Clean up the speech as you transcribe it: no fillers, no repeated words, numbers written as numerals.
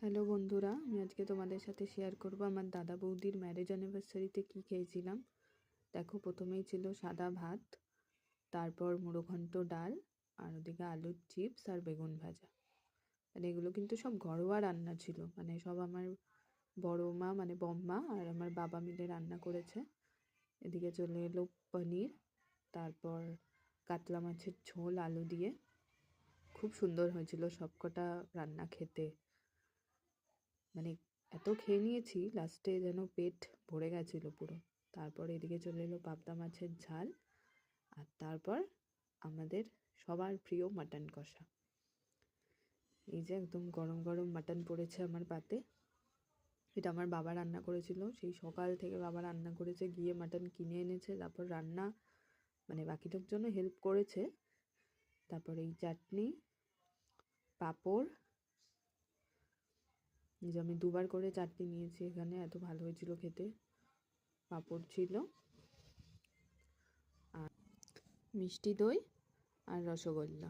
Hello বন্ধুরা, আমি আজকে তোমাদের সাথে শেয়ার করব আমার দাদা বৌদির ম্যারেজ অ্যানিভার্সারিতে কী খেয়েছিলাম। দেখো, প্রথমেই ছিল সাদা ভাত, তারপর মুড়োঘণ্ট ডাল, আর ওদিকে আলুর চিপস আর বেগুন ভাজা। মানে এগুলো কিন্তু সব ঘরোয়া রান্না ছিল, মানে সব আমার বড় মা মানে বম্মা আর আমার বাবা মিলে রান্না করেছে। এদিকে চলে এলো পনির, তারপর কাতলা মাছের ঝোল আলু দিয়ে। খুব সুন্দর হয়েছিল সবকটা রান্না খেতে। মানে এত খেয়ে নিয়েছি, লাস্টে যেন পেট ভরে গেছিলো পুরো। তারপর এদিকে চলে এলো পাবদা মাছের ঝাল, আর তারপর আমাদের সবার প্রিয় মাটন কষা। এই যে একদম গরম গরম মাটন পড়েছে আমার পাতে। এটা আমার বাবা রান্না করেছিল, সেই সকাল থেকে বাবা রান্না করেছে, গিয়ে মাটন কিনে এনেছে, তারপর রান্না মানে বাকি লোকজনও হেল্প করেছে। তারপর এই চাটনি, পাঁপড়, যে আমি দুবার করে চাটনি নিয়েছি এখানে, এত ভালো হয়েছিল খেতে। পাঁপড় ছিল, আর মিষ্টি দই আর রসগোল্লা।